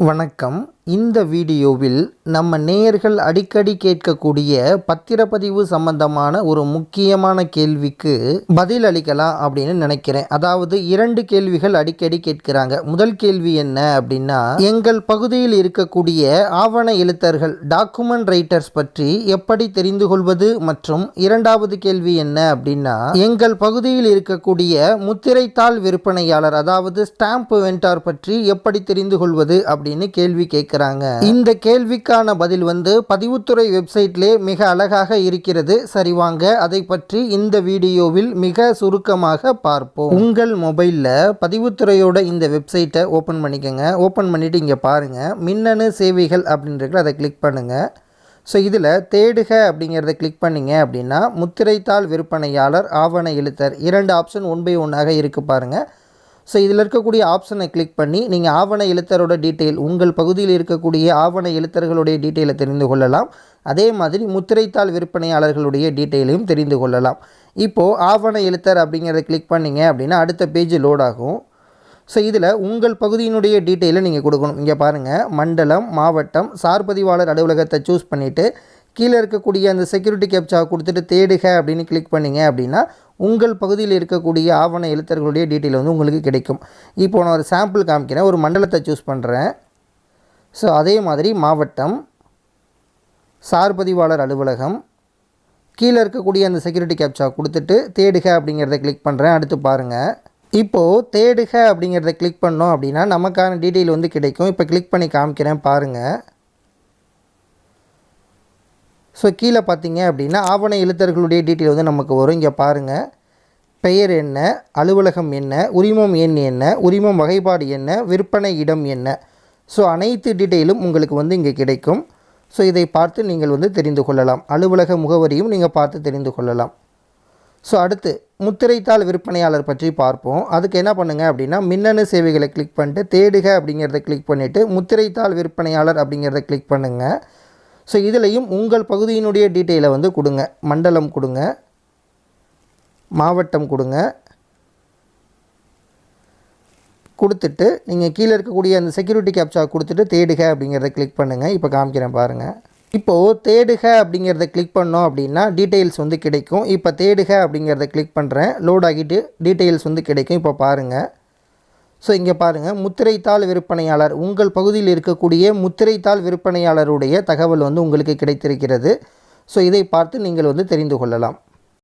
வணக்கம். இந்த வீடியோவில் நம்ம நேயர்கள் அடிக்கடி கேட்கக்கூடிய பத்திரப்பதிவு சம்பந்தமான ஒரு முக்கியமான கேள்விக்கு பதில் அளிக்கலாம் அப்படின்னு நினைக்கிறேன். அதாவது 2 கேள்விகள் அடிக்கடி கேட்கிறாங்க. முதல் கேள்வி என்ன அப்படின்னா, எங்கள் பகுதியில் இருக்கக்கூடிய ஆவண எழுத்தர்கள் டாக்குமெண்ட் ரைட்டர்ஸ் பற்றி எப்படி தெரிந்து கொள்வது, மற்றும் இரண்டாவது கேள்வி என்ன அப்படின்னா, எங்கள் பகுதியில் இருக்கக்கூடிய முத்திரைத்தாள் விற்பனையாளர் அதாவது ஸ்டாம்ப் வெண்டார் பற்றி எப்படி தெரிந்து கொள்வது அப்படின்னு கேள்வி கேட்கிறாங்க. இந்த கேள்விக்கான பதில் பதிவுத்துறை வெப்சைட்லே மிக அழகாக இருக்கிறது. சரி, வாங்க அதை பற்றி இந்த வீடியோவில் மிக சுருக்கமாக பார்ப்போம். உங்கள் மொபைல்ல பதிவுத்துறையோட இந்த வெப்சைட்டை ஓபன் பண்ணிக்கோங்க. ஓபன் பண்ணிட்டு இங்க பாருங்க, மின்னணு சேவைகள் அப்படின்றத அதை கிளிக் பண்ணுங்க. ஸோ இதில் தேடுக அப்படிங்கிறத கிளிக் பண்ணிங்க அப்படின்னா முத்திரைத்தாள் விற்பனையாளர் ஆவண எழுத்தர் 2 ஆப்ஷன் 1 by 1 இருக்குது பாருங்கள். ஸோ இதில் இருக்கக்கூடிய ஆப்ஷனை கிளிக் பண்ணி நீங்கள் ஆவண எழுத்தரோட டீட்டெயில், உங்கள் பகுதியில் இருக்கக்கூடிய ஆவண எழுத்தர்களுடைய டீட்டெயிலை தெரிந்து கொள்ளலாம். அதே மாதிரி முத்திரைத்தாள் விற்பனையாளர்களுடைய டீட்டெயிலையும் தெரிந்து கொள்ளலாம். இப்போது ஆவண எழுத்தர் அப்படிங்கிறத கிளிக் பண்ணிங்க அப்படின்னா அடுத்த பேஜ் லோட் ஆகும். ஸோ இதில் உங்கள் பகுதியினுடைய டீட்டெயிலை நீங்கள் கொடுக்கணும். இங்கே பாருங்கள், மண்டலம், மாவட்டம், சார்பதிவாளர் அலுவலகத்தை சூஸ் பண்ணிவிட்டு கீழே இருக்கக்கூடிய அந்த செக்யூரிட்டி கேப்சா கொடுத்துட்டு தேடுக அப்படின்னு கிளிக் பண்ணிங்க அப்படின்னா உங்கள் பகுதியில் இருக்கக்கூடிய ஆவண எழுத்தர்களுடைய டீட்டெயில் உங்களுக்கு கிடைக்கும். இப்போது நான் ஒரு சாம்பிள் காமிக்கிறேன். ஒரு மண்டலத்தை சூஸ் பண்ணுறேன். ஸோ அதே மாதிரி மாவட்டம், சார்பதிவாளர் அலுவலகம், கீழே இருக்கக்கூடிய அந்த செக்யூரிட்டி கேப்சா கொடுத்துட்டு தேடுக அப்படிங்கிறத கிளிக் பண்ணுறேன். அடுத்து பாருங்கள், இப்போது தேடுக அப்படிங்கிறத கிளிக் பண்ணோம் அப்படின்னா நமக்கான டீட்டெயில் கிடைக்கும். இப்போ கிளிக் பண்ணி காமிக்கிறேன் பாருங்கள். ஸோ கீழே பார்த்தீங்க அப்படின்னா ஆவண எழுத்தர்களுடைய டீட்டெயில் நமக்கு வரும். இங்கே பாருங்கள், பெயர் என்ன, அலுவலகம் என்ன, உரிமம் எண் என்ன, உரிமம் வகைப்பாடு என்ன, விற்பனை இடம் என்ன. ஸோ அனைத்து டீட்டெயிலும் உங்களுக்கு இங்கே கிடைக்கும். ஸோ இதை பார்த்து நீங்கள் தெரிந்து கொள்ளலாம். அலுவலக முகவரியும் நீங்கள் பார்த்து தெரிந்து கொள்ளலாம். ஸோ அடுத்து முத்திரைத்தாள் விற்பனையாளர் பற்றி பார்ப்போம். அதுக்கு என்ன பண்ணுங்கள் அப்படின்னா மின்னணு சேவைகளை கிளிக் பண்ணிட்டு தேடுக அப்படிங்கிறத கிளிக் பண்ணிவிட்டு முத்திரைத்தாள் விற்பனையாளர் அப்படிங்கிறத கிளிக் பண்ணுங்கள். ஸோ இதுலேயும் உங்கள் பகுதியினுடைய டீட்டெயிலை கொடுங்க. மண்டலம் கொடுங்க, மாவட்டம் கொடுங்க. கொடுத்துட்டு நீங்கள் கீழே இருக்கக்கூடிய அந்த செக்யூரிட்டி கேப்சா கொடுத்துட்டு தேடுக அப்படிங்கிறத கிளிக் பண்ணுங்கள். இப்போ காமிக்கிறேன் பாருங்கள். இப்போது தேடுக அப்படிங்கிறத கிளிக் பண்ணோம் அப்படின்னா டீட்டெயில்ஸ் கிடைக்கும். இப்போ தேடுக அப்படிங்கிறத கிளிக் பண்ணுறேன். லோட் ஆகிட்டு டீட்டெயில்ஸ் கிடைக்கும். இப்போ பாருங்கள். ஸோ இங்கே பாருங்கள், முத்திரைத்தாள் விற்பனையாளர், உங்கள் பகுதியில் இருக்கக்கூடிய முத்திரைத்தாள் விற்பனையாளருடைய தகவல் உங்களுக்கு கிடைத்திருக்கிறது. ஸோ இதை பார்த்து நீங்கள் தெரிந்து கொள்ளலாம்.